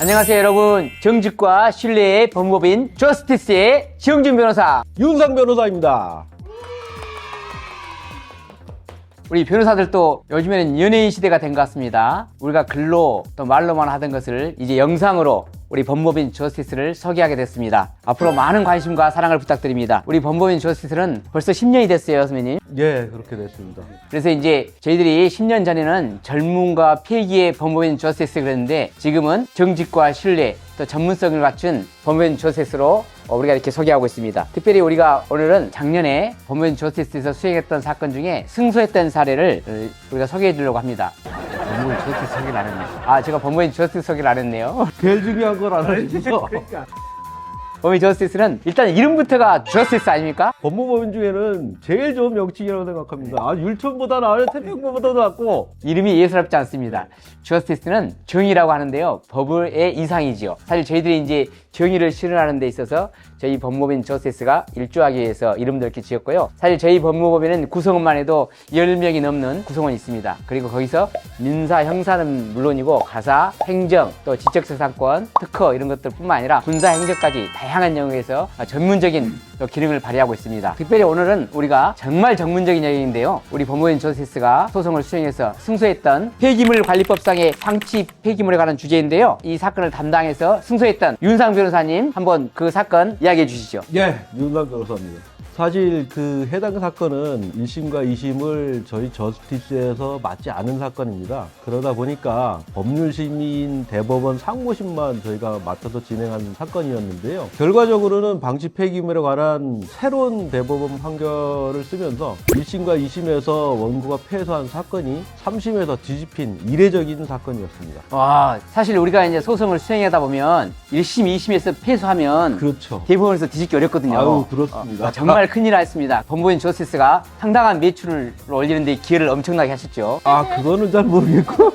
안녕하세요 여러분, 정직과 신뢰의 법무법인 저스티스의 지영준 변호사 윤상 변호사입니다. 우리 변호사들도 요즘에는 연예인 시대가 된 것 같습니다. 우리가 글로 또 말로만 하던 것을 이제 영상으로 우리 법무법인 저스티스를 소개하게 됐습니다. 앞으로 많은 관심과 사랑을 부탁드립니다. 우리 법무법인 저스티스는 벌써 10년이 됐어요, 선배님. 예, 그렇게 됐습니다. 그래서 이제 저희들이 10년 전에는 젊음과 필기의 법무법인 저스티스 그랬는데 지금은 정직과 신뢰 또 전문성을 갖춘 법무법인 저스티스로 우리가 이렇게 소개하고 있습니다. 특별히 우리가 오늘은 작년에 법무법인 저스티스에서 수행했던 사건 중에 승소했던 사례를 우리가 소개해 주려고 합니다. 법무법인 저스티스 소개를 안 했네요. 제가 법무법인 저스티스 소개를 안 했네요. 제일 중요한 걸 알아주셔서. 법무법인 저스티스는 일단 이름부터가 저스티스 아닙니까? 법무법인 중에는 제일 좋은 명칭이라고 생각합니다. 율촌보다 나아요, 태평구보다 낫고. 이름이 예사롭지 않습니다. 저스티스는 정의라고 하는데요. 법의 이상이지요. 사실 저희들이 이제 정의를 실현하는 데 있어서 저희 법무법인 저스티스가 일조하기 위해서 이름도 이렇게 지었고요. 사실 저희 법무법인은 구성원만 해도 10명이 넘는 구성원이 있습니다. 그리고 거기서 민사, 형사는 물론이고 가사, 행정, 또 지적재산권, 특허 이런 것들 뿐만 아니라 군사, 행정까지 다양한 영역에서 전문적인 기능을 발휘하고 있습니다. 특별히 오늘은 우리가 정말 전문적인 영역인데요. 우리 법무법인 저스티스가 소송을 수행해서 승소했던 폐기물 관리법상의 방치 폐기물에 관한 주제인데요. 이 사건을 담당해서 승소했던 윤상 변호사님 한번 그 사건 이야기해 주시죠. 예, 윤상 변호사입니다. 사실 그 해당 사건은 1심과 2심을 저희 저스티스에서 맡지 않은 사건입니다. 그러다 보니까 법률심인 대법원 상고심만 저희가 맡아서 진행한 사건이었는데요. 결과적으로는 방치 폐기물에 관한 새로운 대법원 판결을 쓰면서 1심과 2심에서 원고가 패소한 사건이 3심에서 뒤집힌 이례적인 사건이었습니다. 사실 우리가 이제 소송을 수행하다 보면 1심, 2심에서 패소하면 그렇죠. 대법원에서 뒤집기 어렵거든요. 아유, 그렇습니다. 정말 큰일 났습니다. 법무법인 저스티스가 상당한 매출을 올리는 데 기여를 엄청나게 하셨죠. 그거는 잘 모르겠고.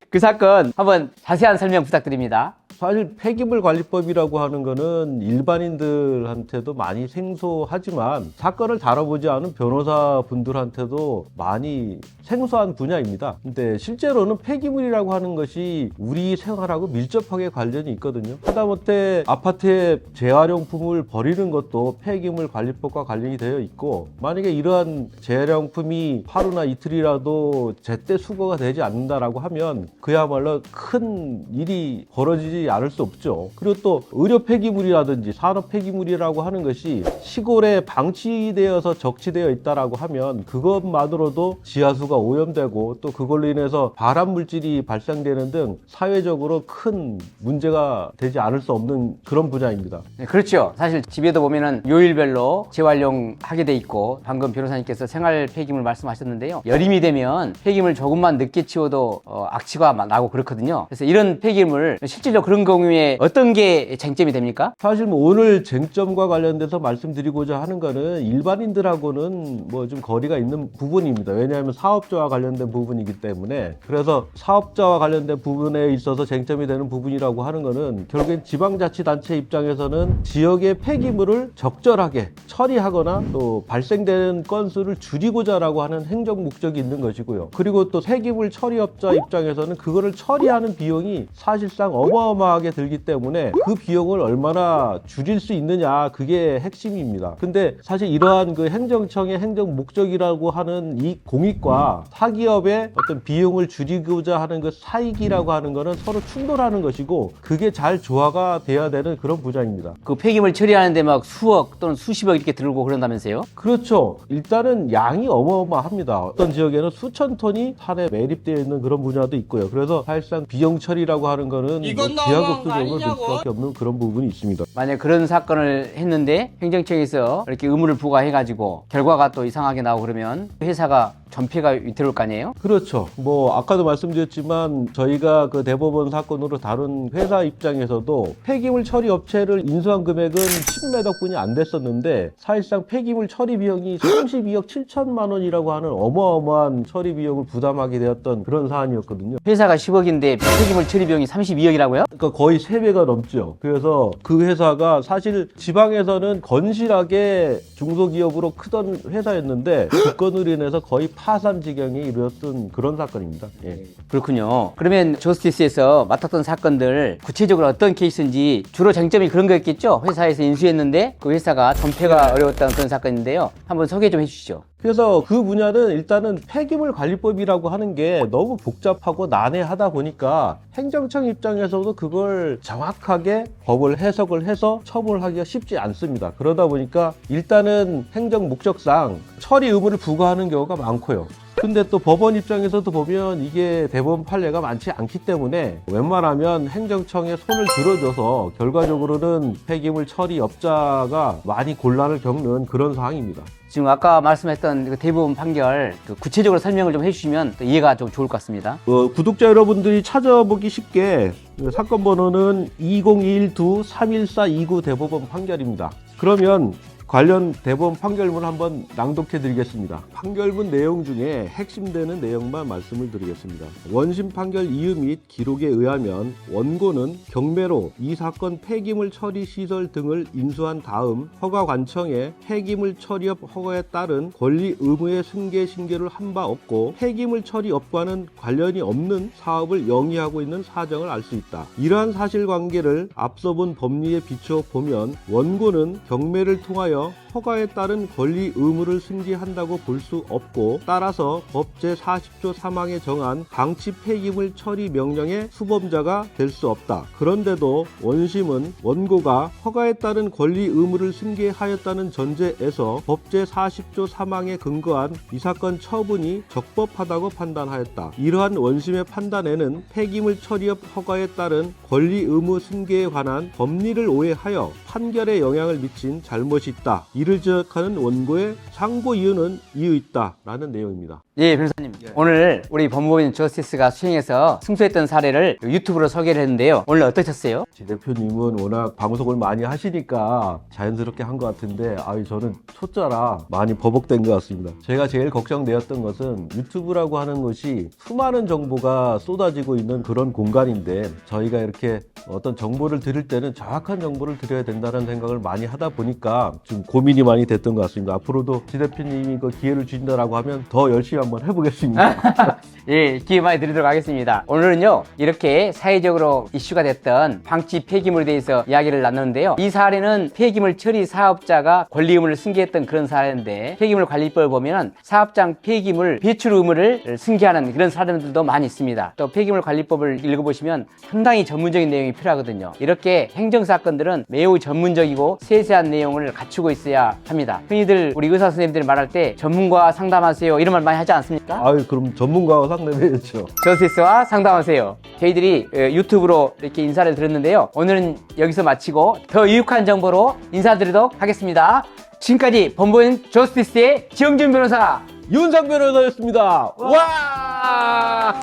그 사건 한번 자세한 설명 부탁드립니다. 사실 폐기물 관리법이라고 하는 거는 일반인들한테도 많이 생소하지만 사건을 다뤄보지 않은 변호사분들한테도 많이 생소한 분야입니다. 근데 실제로는 폐기물이라고 하는 것이 우리 생활하고 밀접하게 관련이 있거든요. 하다못해 아파트에 재활용품을 버리는 것도 폐기물 관리법과 관련이 되어 있고, 만약에 이러한 재활용품이 하루나 이틀이라도 제때 수거가 되지 않는다라고 하면 그야말로 큰 일이 벌어지지 않을 수 없죠. 그리고 또 의료 폐기물이라든지 산업 폐기물이라고 하는 것이 시골에 방치되어서 적치되어 있다라고 하면 그것만으로도 지하수가 오염되고 또 그걸로 인해서 발암 물질이 발생되는 등 사회적으로 큰 문제가 되지 않을 수 없는 그런 분야입니다. 네, 그렇죠. 사실 집에도 보면은 요일별로 재활용하게 돼 있고, 방금 변호사님께서 생활 폐기물 말씀하셨는데요. 여름이 되면 폐기물 조금만 늦게 치워도 악취가 나고 그렇거든요. 그래서 이런 폐기물 실질적으로 그런 경우에 어떤 게 쟁점이 됩니까? 사실 오늘 쟁점과 관련돼서 말씀드리고자 하는 거는 일반인들하고는 좀 거리가 있는 부분입니다. 왜냐하면 사업자와 관련된 부분이기 때문에. 그래서 사업자와 관련된 부분에 있어서 쟁점이 되는 부분이라고 하는 거는 결국엔 지방자치단체 입장에서는 지역의 폐기물을 적절하게 처리하거나 또 발생되는 건수를 줄이고자라고 하는 행정 목적이 있는 것이고요. 그리고 또 폐기물 처리업자 입장에서는 그거를 처리하는 비용이 사실상 어마어마하게 들기 때문에 그 비용을 얼마나 줄일 수 있느냐, 그게 핵심입니다. 근데 사실 이러한 그 행정청의 행정 목적이라고 하는 이 공익과 사기업의 어떤 비용을 줄이고자 하는 그 사익이라고 하는 거는 서로 충돌하는 것이고, 그게 잘 조화가 돼야 되는 그런 분야입니다. 그 폐기물 처리하는데 막 수억 또는 수십억 이렇게 들고 그런다면서요? 그렇죠. 일단은 양이 어마어마합니다. 어떤 지역에는 수천 톤이 산에 매립되어 있는 그런 분야도 있고요. 그래서 사실상 비용 처리라고 하는 거는 기하급수적으로 될 수밖에 없는 그런 부분이 있습니다. 만약 그런 사건을 했는데 행정청에서 이렇게 의무를 부과해가지고 결과가 또 이상하게 나오고 그러면 회사가 전폐가 위태로울 거 아니에요? 그렇죠. 아까도 말씀드렸지만 저희가 그 대법원 사건으로 다룬 회사 입장에서도 폐기물 처리 업체를 인수한 금액은 10몇 분이 안 됐었는데 사실상 폐기물 처리 비용이 32억 7천만 원이라고 하는 어마어마한 처리 비용을 부담하게 되었던 그런 사안이었거든요. 회사가 10억인데 폐기물 처리 비용이 32억이라고요? 그러니까 거의 3배가 넘죠. 그래서 그 회사가 사실 지방에서는 건실하게 중소기업으로 크던 회사였는데 그 건으로 인해서 거의 파산 지경에 이르렀던 그런 사건입니다. 예. 그렇군요. 그러면 저스티스에서 맡았던 사건들 구체적으로 어떤 케이스인지 주로 쟁점이 그런 거였겠죠? 회사에서 인수했는데 그 회사가 존폐가 어려웠다는 그런 사건인데요. 한번 소개 좀 해주시죠. 그래서 그 분야는 일단은 폐기물 관리법이라고 하는 게 너무 복잡하고 난해하다 보니까 행정청 입장에서도 그걸 정확하게 법을 해석을 해서 처벌하기가 쉽지 않습니다. 그러다 보니까 일단은 행정 목적상 처리 의무를 부과하는 경우가 많고요. 근데 또 법원 입장에서도 보면 이게 대법원 판례가 많지 않기 때문에 웬만하면 행정청에 손을 들어줘서 결과적으로는 폐기물 처리업자가 많이 곤란을 겪는 그런 상황입니다. 지금 아까 말씀했던 그 대법원 판결 그 구체적으로 설명을 좀 해주시면 또 이해가 좀 좋을 것 같습니다. 구독자 여러분들이 찾아보기 쉽게 사건 번호는 2021-31429 대법원 판결입니다. 그러면 관련 대법원 판결문 한번 낭독해 드리겠습니다. 판결문 내용 중에 핵심되는 내용만 말씀을 드리겠습니다. 원심 판결 이유 및 기록에 의하면 원고는 경매로 이 사건 폐기물 처리 시설 등을 인수한 다음 허가관청에 폐기물 처리업 허가에 따른 권리 의무의 승계 신고를 한 바 없고 폐기물 처리업과는 관련이 없는 사업을 영위하고 있는 사정을 알 수 있다. 이러한 사실관계를 앞서 본 법리에 비추어 보면 원고는 경매를 통하여 허가에 따른 권리 의무를 승계한다고 볼 수 없고 따라서 법 제40조 3항에 정한 방치 폐기물 처리 명령의 수범자가 될 수 없다. 그런데도 원심은 원고가 허가에 따른 권리 의무를 승계하였다는 전제에서 법 제40조 3항에 근거한 이 사건 처분이 적법하다고 판단하였다. 이러한 원심의 판단에는 폐기물 처리업 허가에 따른 권리 의무 승계에 관한 법리를 오해하여 판결에 영향을 미친 잘못이 있다. 이를 지적하는 원고의 상고 이유는 이유 있다 라는 내용입니다. 예, 변호사님. 오늘 우리 법무법인 저스티스가 수행해서 승소했던 사례를 유튜브로 소개를 했는데요. 오늘 어떠셨어요? 지 대표님은 워낙 방송을 많이 하시니까 자연스럽게 한 것 같은데 저는 초짜라 많이 버벅된 것 같습니다. 제가 제일 걱정되었던 것은 유튜브라고 하는 것이 수많은 정보가 쏟아지고 있는 그런 공간인데 저희가 이렇게 어떤 정보를 들을 때는 정확한 정보를 드려야 된다는 생각을 많이 하다 보니까 좀 고민이 많이 됐던 것 같습니다. 앞으로도 지 대표님이 그 기회를 주신다라고 하면 더 열심히 한번 해보겠습니다. 예, 기회 많이 드리도록 하겠습니다. 오늘은요, 이렇게 사회적으로 이슈가 됐던 방치 폐기물에 대해서 이야기를 나누는데요. 이 사례는 폐기물 처리 사업자가 권리 의무를 승계했던 그런 사례인데, 폐기물 관리법을 보면 사업장 폐기물 배출 의무를 승계하는 그런 사례들도 많이 있습니다. 또 폐기물 관리법을 읽어보시면 상당히 전문적인 내용이 필요하거든요. 이렇게 행정사건들은 매우 전문적이고 세세한 내용을 갖추고 있어야 합니다. 흔히들 우리 의사 선생님들이 말할 때 전문가와 상담하세요 이런 말 많이 하지 않습니까? 그럼 전문가와 상담해야죠. 저스티스와 상담하세요. 저희들이 유튜브로 이렇게 인사를 드렸는데요. 오늘은 여기서 마치고 더 유익한 정보로 인사드리도록 하겠습니다. 지금까지 법무법인 저스티스의 지영준 변호사, 윤상 변호사였습니다. 와!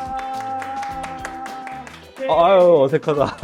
아유 어색하다.